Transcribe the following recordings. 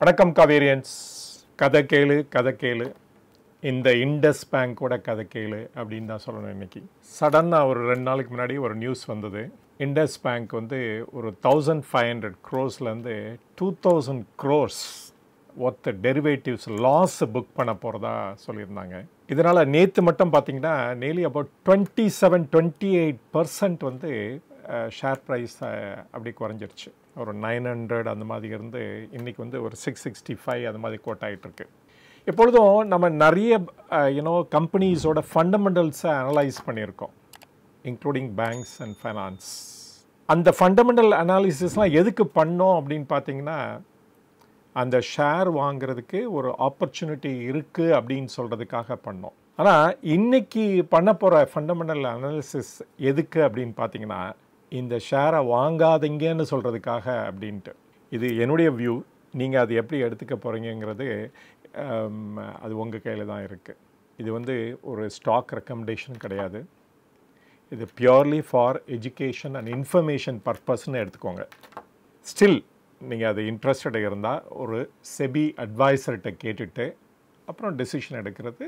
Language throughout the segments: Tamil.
வணக்கம் காவேரியன்ஸ். கதை கேளு இந்த இண்டஸ் பேங்கோட கதை கேளு அப்படின்னு தான் சொல்லணும். இன்னைக்கு சடனாக ஒரு 2 நாளைக்கு முன்னாடி ஒரு நியூஸ் வந்தது. இண்டஸ் பேங்க் வந்து ஒரு 1500 crores-லேருந்து 2000 crores worth derivatives loss book பண்ண போகிறதா சொல்லியிருந்தாங்க. இதனால் நேற்று மட்டும் பார்த்தீங்கன்னா nearly about 27-28% வந்து ஷேர் ப்ரைஸ் அப்படி குறைஞ்சிருச்சு. ஒரு 900 அந்த மாதிரி இருந்து இன்றைக்கி வந்து ஒரு 665 அந்த மாதிரி கோட் ஆகிட்டுருக்கு. எப்பொழுதும் நம்ம நிறைய கம்பெனிஸோட ஃபண்டமெண்டல்ஸை அனலைஸ் பண்ணியிருக்கோம், இன்க்ளூடிங் பேங்க்ஸ் அண்ட் ஃபைனான்ஸ். அந்த ஃபண்டமெண்டல் அனாலிசிஸ்லாம் எதுக்கு பண்ணோம் அப்படின்னு பார்த்தீங்கன்னா, அந்த ஷேர் வாங்கிறதுக்கு ஒரு ஆப்பர்ச்சுனிட்டி இருக்குது அப்படின்னு சொல்கிறதுக்காக பண்ணோம். ஆனால் இன்றைக்கி பண்ண போகிற ஃபண்டமெண்டல் அனாலிசிஸ் எதுக்கு அப்படின்னு பார்த்தீங்கன்னா, இந்த ஷேரை வாங்காதீங்கன்னு சொல்கிறதுக்காக அப்படின்ட்டு. இது என்னுடைய வியூ. நீங்கள் அது எப்படி எடுத்துக்க போகிறீங்கிறது அது உங்கள் கையில் தான் இருக்குது. இது வந்து ஒரு ஸ்டாக் ரெக்கமெண்டேஷன் கிடையாது. இது purely for education and information பர்பஸ்ன்னு எடுத்துக்கோங்க. ஸ்டில் நீங்கள் அது இன்ட்ரெஸ்டட் இருந்தால் ஒரு செபி அட்வைசர்கிட்ட கேட்டுட்டு அப்புறம் டெசிஷன் எடுக்கிறது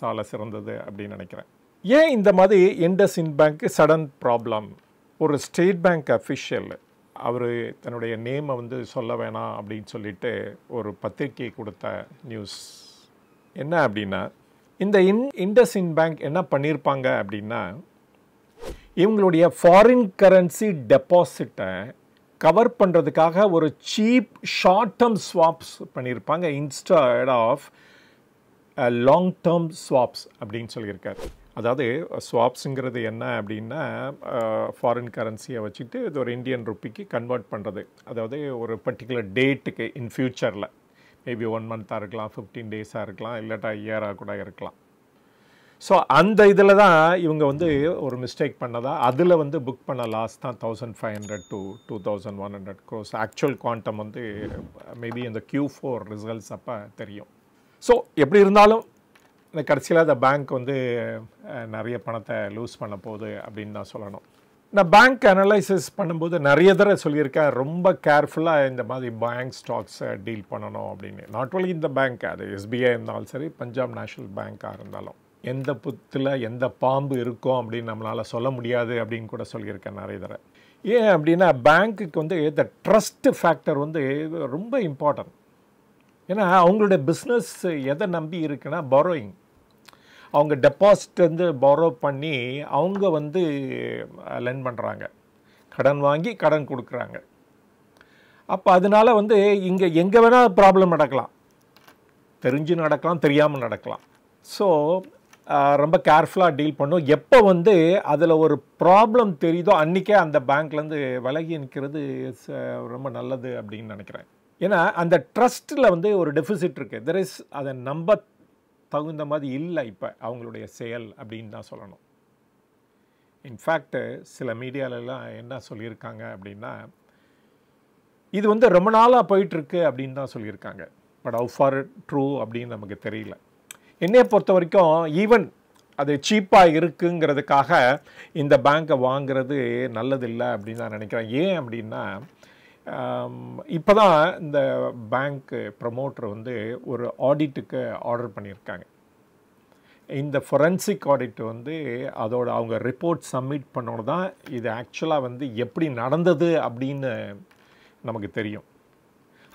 சால சிறந்தது அப்படின்னு நினைக்கிறேன். ஏன் இந்த மாதிரி IndusInd Bank சடன் ப்ராப்ளம்? ஒரு ஸ்டேட் பேங்க் அஃபிஷியல் அவர் தன்னுடைய நேமை வந்து சொல்ல வேணாம் அப்படின்னு சொல்லிட்டு ஒரு பத்திரிகை கொடுத்த நியூஸ் என்ன அப்படின்னா, இந்த IndusInd Bank என்ன பண்ணியிருப்பாங்க அப்படின்னா, இவங்களுடைய ஃபாரின் கரன்சி டெபாசிட்டை கவர் பண்ணுறதுக்காக ஒரு சீப் ஷார்ட் டேர்ம் ஸ்வாப்ஸ் பண்ணியிருப்பாங்க instead of long term swaps அப்படின்னு சொல்லியிருக்காரு. அதாவது ஸ்வாப்ஸுங்கிறது என்ன அப்படின்னா, ஃபாரின் கரன்சியை வச்சுட்டு இது ஒரு இந்தியன் ருப்பிக்கு கன்வெர்ட் பண்ணுறது. அதாவது ஒரு பர்டிகுலர் டேட்டுக்கு இன் ஃப்யூச்சரில் மேபி 1 month-ஆக இருக்கலாம், 15 days-ஆக இருக்கலாம், இல்லாட்டா இயராக கூட இருக்கலாம். ஸோ அந்த இதில் தான் இவங்க வந்து ஒரு மிஸ்டேக் பண்ணதா, அதில் வந்து புக் பண்ண லாஸ் தான் 1500 to 2100 crores. ஆக்சுவல் குவாண்டம் வந்து மேபி இந்த Q4 ரிசல்ட்ஸ் அப்போ தெரியும். ஸோ எப்படி இருந்தாலும் இந்த கடைசியில் அந்த பேங்க் வந்து நிறைய பணத்தை லூஸ் பண்ண போகுது அப்படின்னு தான் சொல்லணும். நான் பேங்க் அனலைசிஸ் பண்ணும்போது நிறைய தடவை சொல்லியிருக்கேன், ரொம்ப கேர்ஃபுல்லாக இந்த மாதிரி பேங்க் ஸ்டாக்ஸை டீல் பண்ணணும் அப்படின்னு. நாட் ஒன்லி இந்த பேங்க், அது SBI இருந்தாலும் சரி, பஞ்சாப் நேஷ்னல் பேங்காக இருந்தாலும். எந்த புத்தில் எந்த பாம்பு இருக்கும் அப்படின்னு நம்மளால் சொல்ல முடியாது அப்படின்னு கூட சொல்லியிருக்கேன் நிறைய தடவை. ஏன் அப்படின்னா, பேங்க்குக்கு வந்து இந்த ட்ரஸ்ட் ஃபேக்டர் வந்து ரொம்ப இம்பார்ட்டன்ட். ஏன்னா அவங்களுடைய பிஸ்னஸ் எதை நம்பி இருக்குன்னா பாரோயிங். அவங்க டெபாசிட் வந்து பாரோ பண்ணி அவங்க வந்து லெண்ட் பண்ணுறாங்க, கடன் வாங்கி கடன் கொடுக்குறாங்க. அப்போ அதனால வந்து இங்கே எங்கே வேணால் ப்ராப்ளம் நடக்கலாம், தெரிஞ்சு நடக்கலாம், தெரியாமல் நடக்கலாம். ஸோ ரொம்ப கேர்ஃபுல்லாக டீல் பண்ணும். எப்போ வந்து அதில் ஒரு ப்ராப்ளம் தெரியுதோ அன்றைக்கே அந்த பேங்க்லேருந்து விலகி நிற்கிறது ரொம்ப நல்லது அப்படின்னு நினைக்கிறேன். ஏன்னா அந்த ட்ரஸ்ட்டில் வந்து ஒரு டெஃபிசிட் இருக்குது. தெர் இஸ், அதை நம்ப தகுந்த மாதிரி இல்லை இப்போ அவங்களுடைய செயல் அப்படின்னு தான் சொல்லணும். இன்ஃபேக்ட் சில மீடியாலெலாம் என்ன சொல்லியிருக்காங்க அப்படின்னா, இது வந்து ரொம்ப நாளாக போயிட்டுருக்கு அப்படின்னு தான் சொல்லியிருக்காங்க. பட் ஹவ் ஃபார் ட்ரூ அப்படின்னு நமக்கு தெரியல. என்னையை பொறுத்த வரைக்கும் ஈவன் அது சீப்பாக இருக்குங்கிறதுக்காக இந்த பேங்க்கை வாங்கிறது நல்லதில்லை அப்படின்னு நான் நினைக்கிறேன். ஏன் அப்படின்னா, இப்போ தான் இந்த பேங்க் ப்ரமோட்டர் வந்து ஒரு ஆடிட்டுக்கு ஆர்டர் பண்ணியிருக்காங்க. இந்த ஃபொரென்சிக் ஆடிட் வந்து அதோட அவங்க ரிப்போர்ட் சப்மிட் பண்ணோன்னு தான் இது ஆக்சுவலாக வந்து எப்படி நடந்தது அப்படின்னு நமக்கு தெரியும்.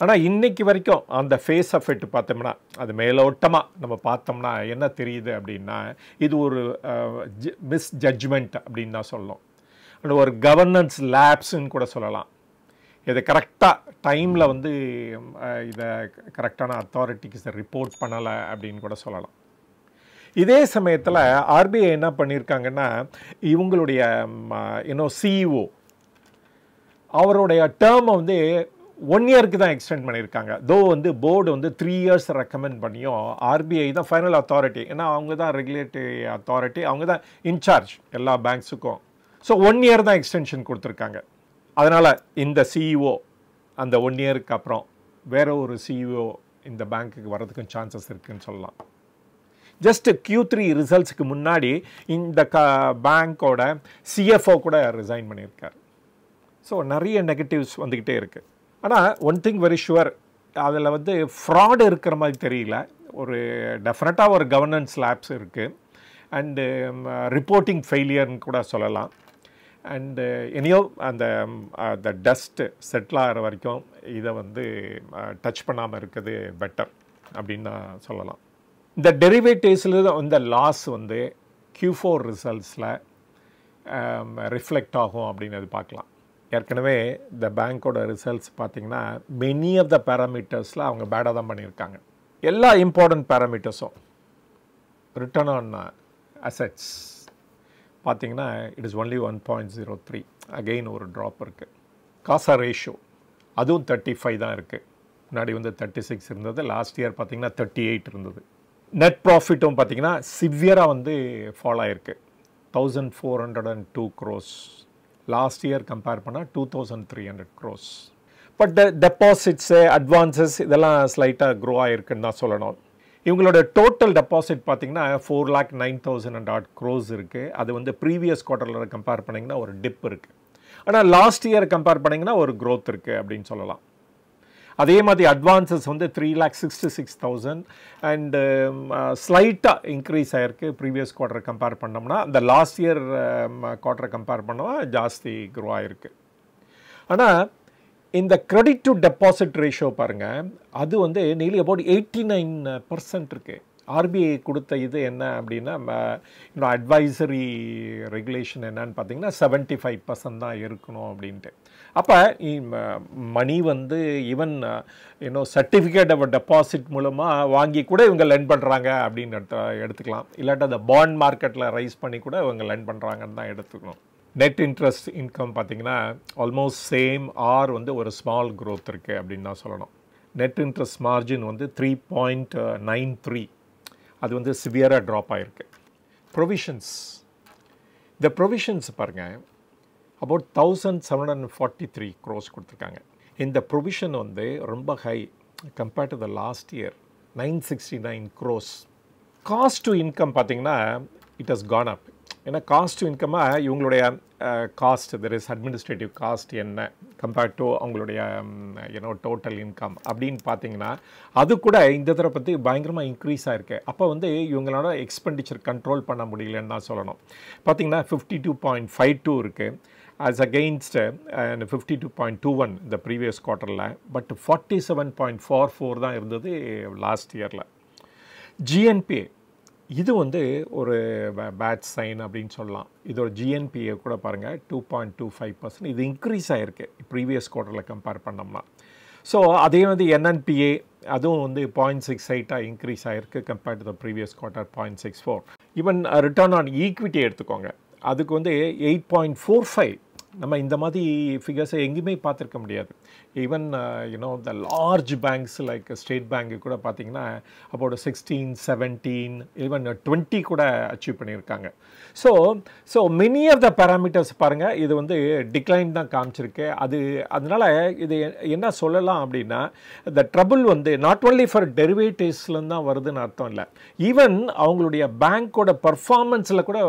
ஆனால் இன்றைக்கி வரைக்கும் அந்த ஃபேஸ் ஆஃப் இட் பார்த்தோம்னா, அது மேலோட்டமாக நம்ம பார்த்தோம்னா என்ன தெரியுது அப்படின்னா, இது ஒரு மிஸ் ஜட்ஜ்மெண்ட் அப்படின்னு தான் சொல்லணும். அண்ட் ஒரு கவர்னன்ஸ் லேப்ஸுன்னு கூட சொல்லலாம். இதை கரெக்டாக டைமில் வந்து இதை கரெக்டான அத்தாரிட்டிக்கு ரிப்போர்ட் பண்ணலை அப்படின்னு கூட சொல்லலாம். இதே சமயத்தில் RBI என்ன பண்ணியிருக்காங்கன்னா, இவங்களுடைய CEO அவருடைய டேர்மை வந்து 1 year-க்கு தான் எக்ஸ்டெண்ட் பண்ணியிருக்காங்க. தோ வந்து போர்டு வந்து 3 years ரெக்கமெண்ட் பண்ணியும் RBI தான் ஃபைனல் அத்தாரிட்டி. ஏன்னா அவங்க தான் ரெகுலேட்டரி அத்தாரிட்டி, அவங்க தான் இன்சார்ஜ் எல்லா பேங்க்ஸுக்கும். ஸோ 1 year தான் எக்ஸ்டென்ஷன் கொடுத்துருக்காங்க. அதனால் இந்த CEO அந்த 1 year-க்கு அப்புறம் வேறு ஒரு CEO இந்த பேங்க்குக்கு வர்றதுக்கும் சான்சஸ் இருக்குதுன்னு சொல்லலாம். ஜஸ்ட் Q3 ரிசல்ட்ஸுக்கு முன்னாடி இந்த பேங்க்கோட CFO கூட ரிசைன் பண்ணியிருக்கார். ஸோ நிறைய நெகட்டிவ்ஸ் வந்துக்கிட்டே இருக்குது. ஆனால் ஒன் திங் வெரி ஷுவர், அதில் வந்து ஃப்ராடு இருக்கிற மாதிரி தெரியல. ஒரு டெஃபினட்டாக ஒரு கவர்னன்ஸ் லேப்ஸ் இருக்குது. அண்டு ரிப்போர்ட்டிங் ஃபெயிலியர்னு கூட சொல்லலாம். அண்டு எனியோ அந்த டஸ்ட்டு செட்டில் ஆகிற வரைக்கும் இதை வந்து டச் பண்ணாமல் இருக்குது பெட்டர் அப்படின்னு நான் சொல்லலாம். இந்த டெரிவேட்டிவ்ஸில் இந்த லாஸ் வந்து Q4 ரிசல்ட்ஸில் ரிஃப்ளெக்ட் ஆகும் அப்படின்னு அது பார்க்கலாம். ஏற்கனவே இந்த பேங்க்கோட ரிசல்ட்ஸ் பார்த்திங்கன்னா மெனி ஆஃப் த பேராமீட்டர்ஸில் அவங்க பேடாக தான் பண்ணியிருக்காங்க. எல்லா இம்பார்ட்டன்ட் பேராமீட்டர்ஸும் ரிட்டர்ன் ஆன் அசெட்ஸ் பார்த்திங்கன்னா இட் இஸ் ஒன்லி 1.03. அகெயின் ஒரு ட்ராப் இருக்குது. காசா ரேஷியோ அதுவும் 35 தான் இருக்குது. முன்னாடி வந்து 36 இருந்தது. லாஸ்ட் இயர் பார்த்திங்கன்னா 38 இருந்தது. நெட் ப்ராஃபிட்டும் பார்த்திங்கன்னா சிவியராக வந்து ஃபால் ஆகிருக்கு. 1402 crores. லாஸ்ட் இயர் கம்பேர் பண்ணால் 2300 crores. பட் டெபாசிட்ஸு அட்வான்சஸ் இதெல்லாம் ஸ்லைட்டாக க்ரோ ஆகிருக்குன்னு தான் சொல்லணும். இவங்களோட டோட்டல் டெபாசிட் பார்த்திங்கன்னா 4,09,000 crores இருக்குது. அது வந்து ப்ரீவியஸ் குவார்ட்டரில் கம்பேர் பண்ணிங்கன்னா ஒரு டிப் இருக்குது. ஆனால் லாஸ்ட் இயர் கம்பேர் பண்ணிங்கன்னா ஒரு க்ரோத் இருக்குது அப்படின்னு சொல்லலாம். அதே மாதிரி அட்வான்சஸ் வந்து 3,66,000 அண்டு ஸ்லைட்டாக இன்க்ரீஸ் ஆகிருக்கு ப்ரீவியஸ் குவார்ட்டரை கம்பேர் பண்ணோம்னா. அந்த லாஸ்ட் இயர் குவார்ட்டரை கம்பேர் பண்ணோம்னா ஜாஸ்தி க்ரோ ஆகிருக்கு. ஆனால் இந்த கிரெடிட் டு டெபாசிட் ரேஷியோ பாருங்கள், அது வந்து நியர்லி அபவுட் 89% இருக்குது. ஆர்பிஐ கொடுத்த இது என்ன அப்படின்னா இன்னும் அட்வைசரி ரெகுலேஷன் என்னன்னு பார்த்தீங்கன்னா 75% தான் இருக்கணும் அப்படின்ட்டு. அப்போ மணி வந்து ஈவன் இன்னும் சர்டிஃபிகேட் ஆஃப் டெபாசிட் மூலமாக வாங்கி கூட இவங்க லெண்ட் பண்ணுறாங்க அப்படின்னு எடுத்துக்கலாம். இல்லாட்டா அந்த பாண்ட் மார்க்கெட்டில் ரைஸ் பண்ணி கூட இவங்க லெண்ட் பண்ணுறாங்கன்னு தான் எடுத்துக்கணும். நெட் இன்ட்ரெஸ்ட் இன்கம் பார்த்திங்கன்னா ஆல்மோஸ்ட் சேம் ஆர் வந்து ஒரு ஸ்மால் க்ரோத் இருக்குது அப்படின்னு தான் சொல்லணும். நெட் இன்ட்ரெஸ்ட் மார்ஜின் வந்து 3.93. அது வந்து சிவியராக ட்ராப் ஆகிருக்கு. ப்ரொவிஷன்ஸ், இந்த ப்ரொவிஷன்ஸ் பாருங்கள் அபவுட் 1,743 crores கொடுத்துருக்காங்க. இந்த ப்ரொவிஷன் வந்து ரொம்ப high compared to the last year 969 crores. Cost to income பார்த்திங்கன்னா இட் ஹஸ் கான் அப். ஏன்னா காஸ்ட் டு இன்கமாக இவங்களுடைய cost there is administrative cost என்ன கம்பேர்ட் டு அவங்களுடைய டோட்டல் இன்கம் அப்படின்னு பார்த்தீங்கன்னா அது கூட இந்த தடவை பற்றி பயங்கரமாக இன்க்ரீஸ் ஆகிருக்கு. அப்போ வந்து இவங்களோட எக்ஸ்பெண்டிச்சர் கண்ட்ரோல் பண்ண முடியலன்னு தான் சொல்லணும். பார்த்திங்கன்னா 52.52 இருக்குது as against 52.21 இந்த ப்ரீவியஸ் குவார்ட்டரில். பட் 47.44 தான் இருந்தது லாஸ்ட் இயரில். ஜிஎன்பிஏ இது வந்து ஒரு பேட் சைன் அப்படின்னு சொல்லலாம். இதோட ஜிஎன்பிஏ கூட பாருங்கள் 2.25%. இது இன்க்ரீஸ் ஆகிருக்கு ப்ரீவியஸ் குவார்ட்டரில் கம்பேர் பண்ணோம்னா. ஸோ அதே வந்து என்என்பிஏ அதுவும் வந்து 0.68 இன்க்ரீஸ் ஆகிருக்கு compared to the previous quarter 0.64. Even return on equity எடுத்துக்கோங்க, அதுக்கு வந்து 8.45. நம்ம இந்த மாதிரி ஃபிகர்ஸை எங்கேயுமே பார்த்துருக்க முடியாது. Even the large banks like state பேங்க்கு கூட பார்த்திங்கன்னா அபவுட் 16, 17, ஈவன் 20 கூட அச்சீவ் பண்ணியிருக்காங்க. So many of the parameters பாருங்கள் இது வந்து டிக்ளைன் தான் காமிச்சிருக்கு. அதனால் இது என்ன சொல்லலாம் அப்படின்னா இந்த ட்ரபுள் வந்து நாட் ஒன்லி ஃபார் டெரிவேட்டிவ்ஸ்லேருந்து தான் வருதுன்னு அர்த்தம் இல்லை. ஈவன் அவங்களுடைய பேங்க்கோட பர்ஃபார்மன்ஸில் கூட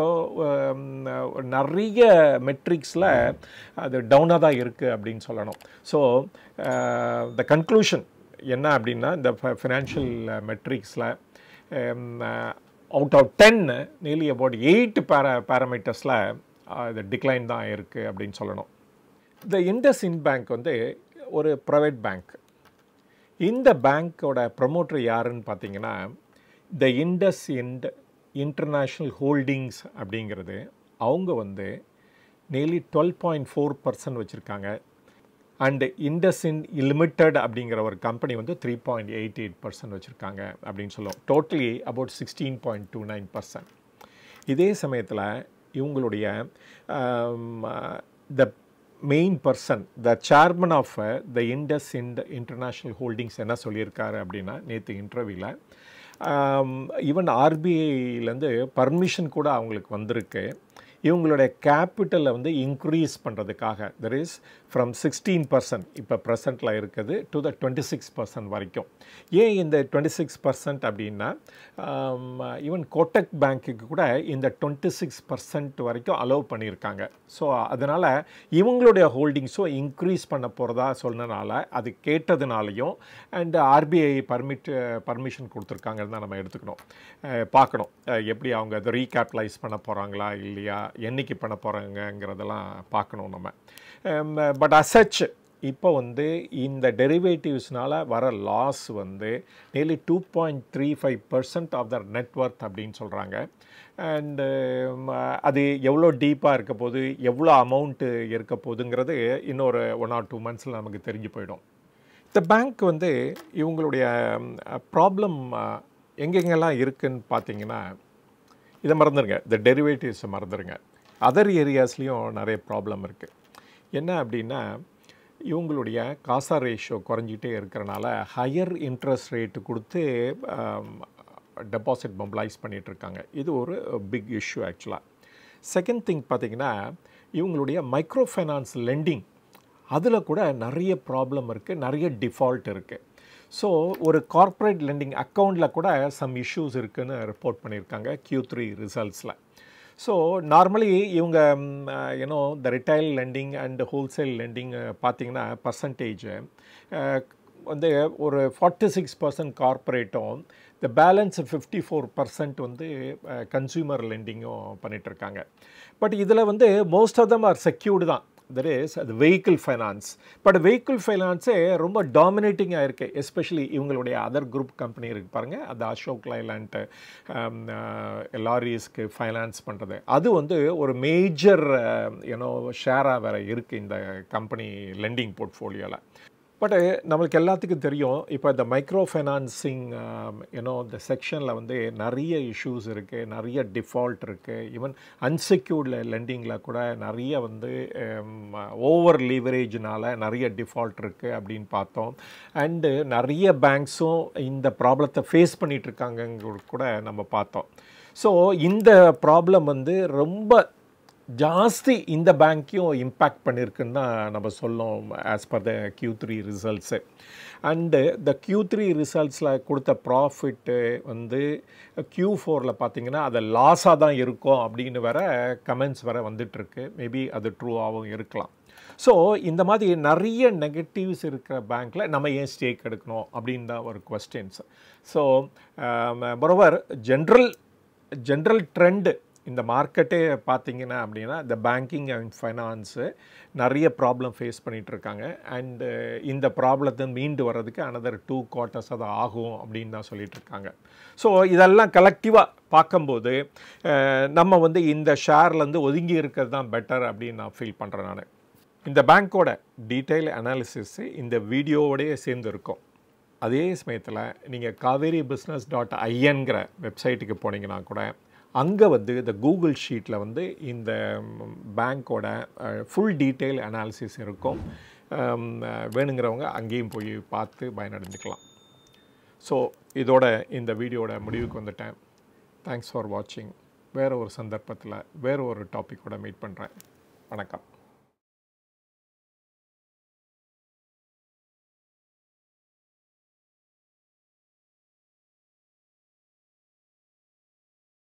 நிறைய மெட்ரிக்ஸில் அது டவுனாக தான் இருக்குது அப்படின்னு சொல்லணும். ஸோ த கன்க்ளூஷன் என்ன அப்படின்னா இந்த ஃபினான்ஷியல் மெட்ரிக்ஸில் அவுட் ஆஃப் 10 நியர்லி அபவுட் 8 பேராமீட்டர்ஸில் இது டிக்ளைன் தான் இருக்குது அப்படின்னு சொல்லணும். இந்த IndusInd Bank வந்து ஒரு ப்ரைவேட் பேங்க். இந்த பேங்க்கோட ப்ரமோட்டர் யாருன்னு பார்த்தீங்கன்னா இந்த IndusInd இன்டர்நேஷ்னல் ஹோல்டிங்ஸ் அப்படிங்கிறது அவங்க வந்து நியர்லி 12.4% வச்சுருக்காங்க. அண்டு IndusInd லிமிட்டட் அப்படிங்கிற ஒரு கம்பெனி வந்து 3.88% வச்சுருக்காங்க அப்படின்னு சொல்லுவோம். Totally about 16.29%. இதே சமயத்தில் இவங்களுடைய the main person the chairman of the IndusInd international holdings என்ன சொல்லியிருக்காரு அப்படின்னா நேற்று இன்டர்வியூவில் ஈவன் ஆர்பிஐலேருந்து பர்மிஷன் கூட அவங்களுக்கு வந்திருக்கு. இவங்களுடைய கேபிட்டலை வந்து இன்க்ரீஸ் பண்ணுறதுக்காக தெர் இஸ் ஃப்ரம் 16% இப்போ ப்ரெசண்ட்டில் இருக்குது டு த 26% வரைக்கும். ஏன் இந்த 26% அப்படின்னா ஈவன் கோட்டக் பேங்க்குக்கு கூட இந்த 26% வரைக்கும் அலோவ் பண்ணியிருக்காங்க. ஸோ அதனால் இவங்களுடைய ஹோல்டிங்ஸும் இன்க்ரீஸ் பண்ண போகிறதா சொன்னனால அது கேட்டதுனாலையும் அண்ட் ஆர்பிஐ பர்மிஷன் கொடுத்துருக்காங்கன்னு தான் நம்ம எடுத்துக்கணும், பார்க்கணும் எப்படி அவங்க அதை ரீகேபிட்டலைஸ் பண்ண போகிறாங்களா இல்லையா, என்னைக்கு பண்ண போகிறாங்கங்கிறதெல்லாம் பார்க்கணும் நம்ம. பட் அசச் இப்போ வந்து இந்த டெரிவேட்டிவ்ஸ்னால் வர லாஸ் வந்து நியர்லி 2.35% ஆஃப் த நெட்வொர்த் அப்படின்னு சொல்கிறாங்க. அண்டு அது எவ்வளோ டீப்பாக இருக்க போது, எவ்வளோ அமௌண்ட்டு இருக்க போகுதுங்கிறது இன்னொரு 1 or 2 monthஸில் நமக்கு தெரிஞ்சு போயிடும். இந்த பேங்க் வந்து இவங்களுடைய ப்ராப்ளம் எங்கெங்கெல்லாம் இருக்குதுன்னு பார்த்தீங்கன்னா, இதை மறந்துடுங்க, இந்த டெரிவேட்டிவ்ஸை மறந்துடுங்க. அதர் ஏரியாஸ்லேயும் நிறைய ப்ராப்ளம் இருக்குது. என்ன அப்படின்னா, இவங்களுடைய காசா ரேஷியோ குறைஞ்சிட்டே இருக்கிறனால ஹையர் இன்ட்ரெஸ்ட் ரேட்டு கொடுத்து டெபாசிட் மொபிலைஸ் பண்ணிகிட்ருக்காங்க. இது ஒரு பிக் இஷ்யூ ஆக்சுவலாக. செகண்ட் திங் பார்த்திங்கன்னா, இவங்களுடைய மைக்ரோ ஃபைனான்ஸ் லெண்டிங் அதில் கூட நிறைய ப்ராப்ளம் இருக்குது, நிறைய டிஃபால்ட் இருக்குது. ஸோ ஒரு கார்ப்பரேட் லெண்டிங் அக்கௌண்ட்டில் கூட சம் இஷ்யூஸ் இருக்குதுன்னு ரிப்போர்ட் பண்ணியிருக்காங்க Q3 ரிசல்ட்ஸில். ஸோ நார்மலி இவங்க you know the retail lending and wholesale lending பார்த்திங்கன்னா பர்சன்டேஜ் வந்து ஒரு 46% கார்ப்பரேட்டும், த பேலன்ஸ் 54% வந்து கன்சியூமர் லெண்டிங்கும் பண்ணிகிட்ருக்காங்க. பட் இதில் வந்து most of them are secured தான். தட் இஸ் அது வெஹிக்கிள் ஃபைனான்ஸ். பட் வெஹிக்கிள் ஃபைனான்ஸே ரொம்ப டாமினேட்டிங்காக இருக்குது. எஸ்பெஷலி இவங்களுடைய அதர் குரூப் கம்பெனி இருக்குது பாருங்கள், அது அசோக் லைலாண்ட் லாரிஸ்க்கு ஃபைனான்ஸ் பண்ணுறது, அது வந்து ஒரு மேஜர் யூனோ ஷேராக வேறு இருக்குது இந்த கம்பெனி லெண்டிங் போர்ட்ஃபோலியோவில். பட் நம்மளுக்கு எல்லாத்துக்கும் தெரியும், இப்போ இந்த மைக்ரோ ஃபைனான்சிங் யூனோ இந்த செக்ஷனில் வந்து நிறைய இஷ்யூஸ் இருக்குது, நிறைய டிஃபால்ட் இருக்குது. ஈவன் அன்செக்யூர்டு லெண்டிங்கில் கூட நிறைய வந்து ஓவர் லீவரேஜ்னால் நிறைய டிஃபால்ட் இருக்குது அப்படின்னு பார்த்தோம். அண்டு நிறைய பேங்க்ஸும் இந்த ப்ராப்ளத்தை ஃபேஸ் பண்ணிகிட்ருக்காங்க கூட நம்ம பார்த்தோம். ஸோ இந்த ப்ராப்ளம் வந்து ரொம்ப ஜாஸ்தி இந்த பேங்க்கையும் இம்பேக்ட் பண்ணியிருக்குன்னு தான் நம்ம சொல்லணும் as per the Q3 results. And the Q3 ரிசல்ட்ஸில் கொடுத்த ப்ராஃபிட்டு வந்து Q4 பார்த்திங்கன்னா அது லாஸாக தான் இருக்கும் அப்படின்னு வேற கமெண்ட்ஸ் வேறு வந்துட்டுருக்கு. மேபி அது ட்ரூவாகவும் இருக்கலாம். ஸோ இந்த மாதிரி நிறைய நெகட்டிவ்ஸ் இருக்கிற பேங்க்கில் நம்ம ஏன் ஸ்டேக் எடுக்கணும் அப்படின்னு தான் ஒரு questions. So moreover general trend இந்த மார்க்கெட்டே பார்த்திங்கன்னா அப்படின்னா இந்த பேங்கிங் அண்ட் ஃபைனான்ஸு நிறைய ப்ராப்ளம் ஃபேஸ் பண்ணிகிட்ருக்காங்க. அண்டு இந்த ப்ராப்ளத்தை மீண்டு வர்றதுக்கு அனதர் 2 quarters அது ஆகும் அப்படின்னு தான் சொல்லிகிட்ருக்காங்க. ஸோ இதெல்லாம் கலெக்டிவாக பார்க்கும்போது நம்ம வந்து இந்த ஷேர்லேருந்து ஒதுங்கி இருக்கிறது தான் பெட்டர் அப்படின்னு நான் ஃபீல் பண்ணுறேன். நான் இந்த பேங்க்கோட டீட்டெயில் அனாலிசிஸு இந்த வீடியோவோடையே சேர்ந்து இருக்கும். அதே சமயத்தில் நீங்கள் cauverybusiness.inங்கிற வெப்சைட்டுக்கு போனீங்கன்னா கூட அங்கே வந்து இந்த கூகுள் ஷீட்டில் வந்து இந்த பேங்க்கோட ஃபுல் டீட்டெயில் அனாலிசிஸ் இருக்கும். வேணுங்கிறவங்க அங்கேயும் போய் பார்த்து பயனடைஞ்சிக்கலாம். ஸோ இதோட இந்த வீடியோட முடிவுக்கு வந்துட்டேன். தேங்க்ஸ் ஃபார் வாட்சிங். வேறு ஒரு சந்தர்ப்பத்தில் வேறு ஒரு டாப்பிக்கோட மீட் பண்ணுறேன். வணக்கம்.